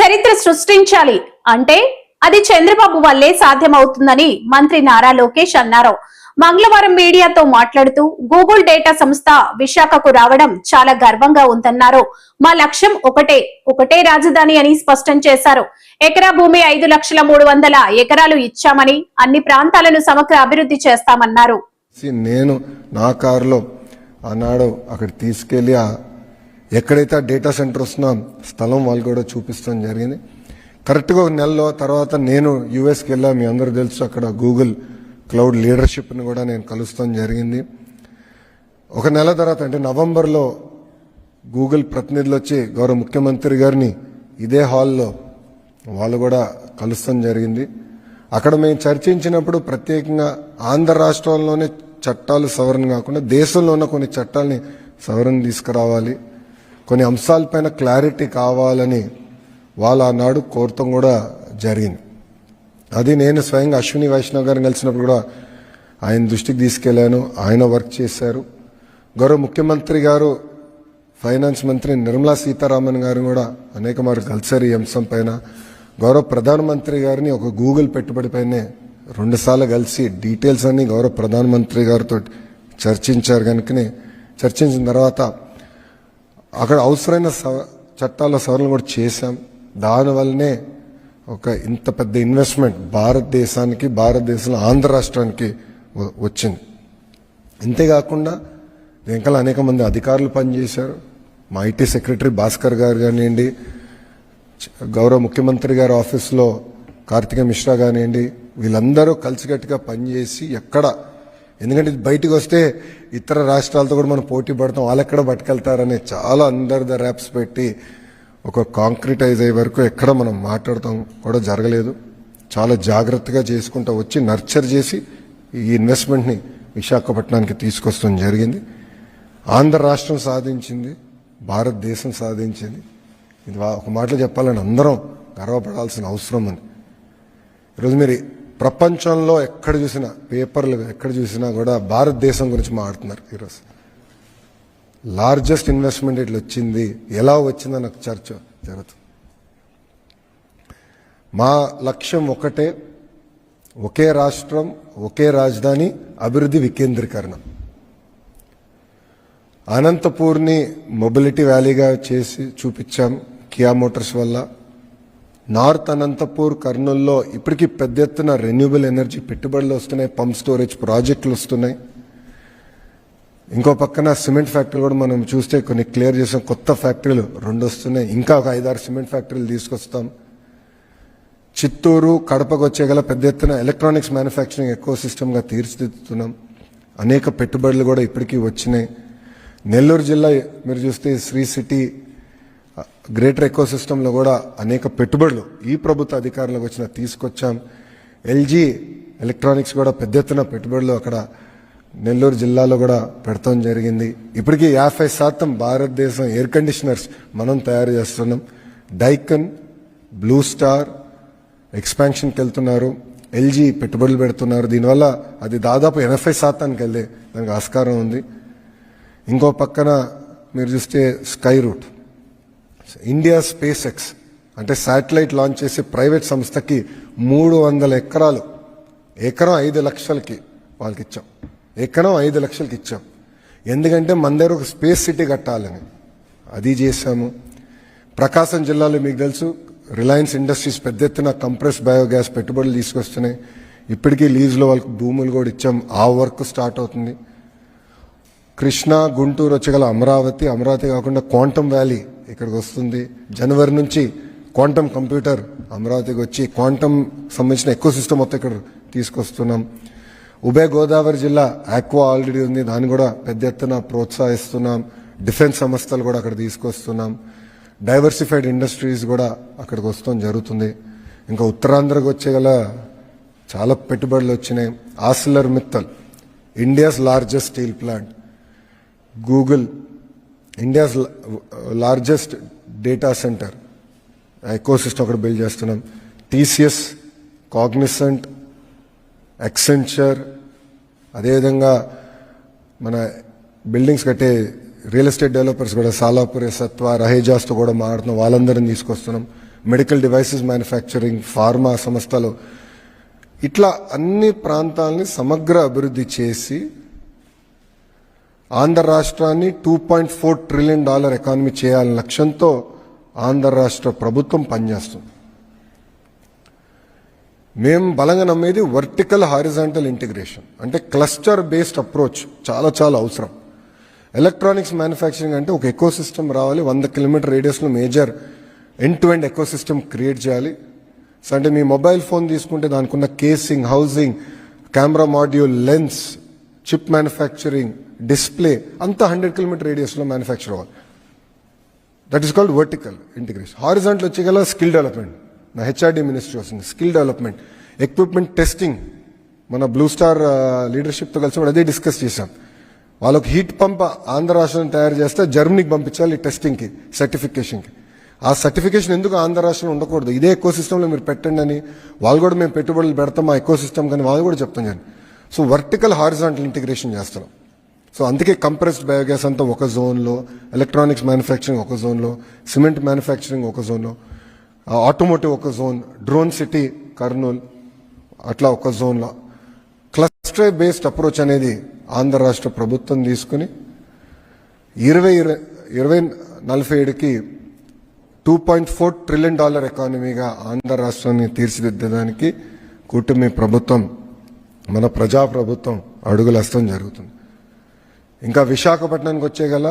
చరిత్ర సృష్టించాలి అంటే అది చంద్రబాబు వల్లే సాధ్యమవుతుందని మంత్రి నారా లోకేష్ అన్నారు. మంగళవారం మీడియాతో మాట్లాడుతూ గూగుల్ డేటా సంస్థ విశాఖకు రావడం చాలా గర్వంగా ఉందన్నారు. మా లక్ష్యం ఒకటే రాజధాని అని స్పష్టం చేశారు. ఎకరా భూమి 5,300,000 ఎకరాలు ఇచ్చామని అన్ని ప్రాంతాలను సమగ్ర అభివృద్ధి చేస్తామన్నారు. నేను నా కారులో ఆనాడు అక్కడ తీసుకెళ్లి ఎక్కడైతే డేటా సెంటర్ వస్తున్నా స్థలం వాళ్ళు కూడా చూపిస్తాం జరిగింది. కరెక్ట్గా ఒక నెలలో తర్వాత నేను యుఎస్కి వెళ్ళా. మీ అందరూ తెలుసు, అక్కడ గూగుల్ క్లౌడ్ లీడర్షిప్ని కూడా నేను కలుస్తాం జరిగింది. ఒక నెల తర్వాత అంటే నవంబర్లో గూగుల్ ప్రతినిధులు వచ్చి గౌరవ ముఖ్యమంత్రి గారిని ఇదే హాల్లో వాళ్ళు కూడా కలుస్తాం జరిగింది. అక్కడ మేము చర్చించినప్పుడు ప్రత్యేకంగా ఆంధ్ర రాష్ట్రంలోనే చట్టాలు సవరణ కాకుండా దేశంలో ఉన్న కొన్ని చట్టాలని సవరణ తీసుకురావాలి, కొన్ని అంశాలపైన క్లారిటీ కావాలని వాళ్ళు ఆనాడు కోరటం కూడా జరిగింది. అది నేను స్వయంగా అశ్విని వైష్ణవ్ గారిని కలిసినప్పుడు కూడా ఆయన దృష్టికి తీసుకెళ్లాను. ఆయన వర్క్ చేశారు. గౌరవ ముఖ్యమంత్రి గారు, ఫైనాన్స్ మంత్రి నిర్మలా సీతారామన్ గారు కూడా అనేక మార్లు కలిసారు ఈ అంశం పైన. గౌరవ ప్రధానమంత్రి గారిని ఒక గూగుల్ పెట్టుబడి పైనే 2 సార్లు కలిసి డీటెయిల్స్ అన్ని గౌరవ ప్రధానమంత్రి గారితో చర్చించారు. కనుకనే చర్చించిన తర్వాత అక్కడ అవసరమైన చట్టాల సవరణ కూడా చేశాం. దానివల్లనే ఒక ఇంత పెద్ద ఇన్వెస్ట్మెంట్ భారతదేశంలో ఆంధ్ర రాష్ట్రానికి వచ్చింది. ఇంతేకాకుండా వెంకల అనేక మంది అధికారులు పనిచేశారు. మా ఐటీ సెక్రటరీ భాస్కర్ గారు కానివ్వండి, గౌరవ ముఖ్యమంత్రి గారి ఆఫీస్లో కార్తిక మిశ్రా కానివ్వండి, వీళ్ళందరూ కలిసికట్టుగా పనిచేసి ఎందుకంటే బయటకు వస్తే ఇతర రాష్ట్రాలతో కూడా మనం పోటీ పడతాం, వాళ్ళు ఎక్కడ పట్టుకెళ్తారని చాలా అండర్ ద ర్యాప్స్ పెట్టి ఒక కాంక్రిటైజ్ అయ్యే వరకు ఎక్కడ మనం మాట్లాడతాం కూడా జరగలేదు. చాలా జాగ్రత్తగా చేసుకుంటూ వచ్చి నర్చర్ చేసి ఈ ఇన్వెస్ట్మెంట్ని విశాఖపట్నానికి తీసుకొస్తాం జరిగింది. ఆంధ్ర రాష్ట్రం సాధించింది, భారతదేశం సాధించింది. ఇది ఒక మాటలో చెప్పాలని అందరం గర్వపడాల్సిన అవసరం ఉంది. ఈరోజు మీరు ప్రపంచంలో ఎక్కడ చూసినా, పేపర్లు ఎక్కడ చూసినా కూడా భారతదేశం గురించి మాట్లాడుతున్నారు. ఈరోజు లార్జెస్ట్ ఇన్వెస్ట్మెంట్ ఇట్లా వచ్చింది, ఎలా వచ్చిందో నాకు చర్చ జరుగుతుంది. మా లక్ష్యం ఒకే రాష్ట్రం, ఒకే రాజధాని, అభివృద్ధి వికేంద్రీకరణ. అనంతపూర్ని మొబిలిటీ వ్యాలీగా చేసి చూపించాం కియా మోటార్స్ వల్ల. నార్త్ అనంతపూర్, కర్నూల్లో ఇప్పటికీ పెద్ద ఎత్తున రెన్యూబుల్ ఎనర్జీ పెట్టుబడులు వస్తున్నాయి, పంప్ స్టోరేజ్ ప్రాజెక్టులు వస్తున్నాయి. ఇంకో పక్కన సిమెంట్ ఫ్యాక్టరీలు కూడా మనం చూస్తే కొన్ని క్లియర్ చేసాం. కొత్త ఫ్యాక్టరీలు 2 వస్తున్నాయి. ఇంకా ఒక 5-6 సిమెంట్ ఫ్యాక్టరీలు తీసుకొస్తాం. చిత్తూరు, కడపకు వచ్చేగల పెద్ద ఎత్తున ఎలక్ట్రానిక్స్ మ్యానుఫ్యాక్చరింగ్ ఎకో సిస్టమ్గా తీర్చిదిద్దుతున్నాం. అనేక పెట్టుబడులు కూడా ఇప్పటికీ వచ్చినాయి. నెల్లూరు జిల్లా మీరు చూస్తే శ్రీ సిటీ గ్రేటర్ ఎకో సిస్టంలో కూడా అనేక పెట్టుబడులు ఈ ప్రభుత్వ అధికారులకు వచ్చిన తీసుకొచ్చాం. ఎల్జీ ఎలక్ట్రానిక్స్ కూడా పెద్ద ఎత్తున పెట్టుబడులు అక్కడ నెల్లూరు జిల్లాలో కూడా పెడతాం జరిగింది. ఇప్పటికీ 50% భారతదేశం ఎయిర్ కండిషనర్స్ మనం తయారు చేస్తున్నాం. డైకన్, బ్లూ స్టార్ ఎక్స్పాన్షన్కి వెళ్తున్నారు. ఎల్జీ పెట్టుబడులు పెడుతున్నారు. దీనివల్ల అది దాదాపు 80% వెళ్ళే దానికి ఆస్కారం ఉంది. ఇంకో పక్కన మీరు చూస్తే Skyroot, India space X అంటే శాటిలైట్ లాంచ్ చేసే ప్రైవేట్ సంస్థకి 300 ఎకరాలు, ఎకరం 5 లక్షలకి వాళ్ళకి ఇచ్చాం. ఎకరం 5 లక్షలకి ఇచ్చాం. ఎందుకంటే మన దగ్గర ఒక స్పేస్ సిటీ కట్టాలని అది చేశాము. ప్రకాశం జిల్లాలో మీకు తెలుసు, రిలయన్స్ ఇండస్ట్రీస్ పెద్ద ఎత్తున కంప్రెస్ బయోగ్యాస్ పెట్టుబడులు తీసుకొస్తున్నాయి. ఇప్పటికీ లీజ్లో వాళ్ళకి భూములు కూడా ఇచ్చాం. ఆ వర్క్ స్టార్ట్ అవుతుంది. కృష్ణా, గుంటూరు వచ్చేగల అమరావతి కాకుండా క్వాంటమ్ వ్యాలీ ఇక్కడికి వస్తుంది. జనవరి నుంచి క్వాంటమ్ కంప్యూటర్ అమరావతికి వచ్చి క్వాంటమ్ సంబంధించిన ఎకో సిస్టమ్ మొత్తం ఇక్కడ తీసుకొస్తున్నాం. ఉభయ గోదావరి జిల్లా ఆక్వా ఆల్రెడీ ఉంది, దాన్ని కూడా పెద్ద ఎత్తున ప్రోత్సహిస్తున్నాం. డిఫెన్స్ సంస్థలు కూడా అక్కడ తీసుకొస్తున్నాం. డైవర్సిఫైడ్ ఇండస్ట్రీస్ కూడా అక్కడికి వస్తాం జరుగుతుంది. ఇంకా ఉత్తరాంధ్రకు వచ్చేగల చాలా పెట్టుబడులు వచ్చినాయి. Arcelor Mittal, India's largest steel plant. Google, India's largest data centre eco system అక్కడ బిల్డ్ చేస్తున్నాం. టీసీఎస్, కాగ్నిసెంట్, ఎక్సెంచర్, అదేవిధంగా మన బిల్డింగ్స్ కట్టే రియల్ ఎస్టేట్ డెవలపర్స్ కూడా సాలాపురే, సత్వా, రహేజాస్తో కూడా మాట్లాడుతున్నాం. వాళ్ళందరినీ తీసుకొస్తున్నాం. మెడికల్ డివైసెస్ మ్యానుఫ్యాక్చరింగ్, ఫార్మా సంస్థలు, ఇట్లా అన్ని ప్రాంతాలని సమగ్ర అభివృద్ధి చేసి ఆంధ్ర రాష్ట్రాన్ని $2.4 ట్రిలియన్ ఎకానమీ చేయాలనే లక్ష్యంతో ఆంధ్ర రాష్ట్ర ప్రభుత్వం పనిచేస్తుంది. మేము బలంగా నమ్మేది వర్టికల్ హారిజాంటల్ ఇంటిగ్రేషన్, అంటే క్లస్టర్ బేస్డ్ అప్రోచ్ చాలా చాలా అవసరం. ఎలక్ట్రానిక్స్ మ్యానుఫ్యాక్చరింగ్ అంటే ఒక ఎకో సిస్టమ్ రావాలి, 100 కిలోమీటర్ రేడియస్లో major end to end ecosystem create చేయాలి. సో అంటే మీ మొబైల్ ఫోన్ తీసుకుంటే దానికి ఉన్న casing, housing, camera module, lens, chip manufacturing, display అంతా 100 కిలోమీటర్ రేడియస్లో మ్యానుఫ్యాక్చర్ అవ్వాలి. That is called vertical integration. Horizontal వచ్చేగల స్కిల్ డెవలప్మెంట్, నా హెచ్ఆర్డీ మినిస్ట్రీ వస్తుంది. స్కిల్ డెవలప్మెంట్, ఎక్విప్మెంట్ టెస్టింగ్, మన బ్లూ స్టార్ లీడర్షిప్తో కలిసి అదే డిస్కస్ చేశాం. వాళ్ళకి హీట్ పంప్ ఆంధ్ర రాష్ట్రం తయారు చేస్తే జర్మనీకి పంపించాలి టెస్టింగ్కి, సర్టిఫికేషన్కి. ఆ సర్టిఫికేషన్ ఎందుకు ఆంధ్ర రాష్ట్రంలో ఉండకూడదు, ఇదే ఎకో సిస్టంలో మీరు పెట్టండి అని వాళ్ళు కూడా మేము పెట్టుబడులు పెడతాం ఆ ఎకో సిస్టమ్ కానీ వాళ్ళు కూడా చెప్తాం కానీ. సో వర్టికల్ హారిజాంటల్ ఇంటిగ్రేషన్ చేస్తున్నాం. సో అందుకే కంప్రెస్డ్ బయోగ్యాస్ అంతా ఒక జోన్లో, ఎలక్ట్రానిక్స్ మ్యానుఫ్యాక్చరింగ్ ఒక జోన్లో, సిమెంట్ మ్యానుఫ్యాక్చరింగ్ ఒక జోన్లో, ఆటోమోటివ్ ఒక జోన్, డ్రోన్ సిటీ కర్నూలు అట్లా ఒక జోన్లో. క్లస్టర్ బేస్డ్ అప్రోచ్ అనేది ఆంధ్ర రాష్ట్ర ప్రభుత్వం తీసుకుని 2047కి $2.4 ట్రిలియన్ ఎకానమీగా ఆంధ్ర రాష్ట్రాన్ని తీర్చిదిద్దడానికి కూటమి ప్రభుత్వం, మన ప్రజాప్రభుత్వం అడుగులేస్తాం జరుగుతుంది. ఇంకా విశాఖపట్నానికి వచ్చేగల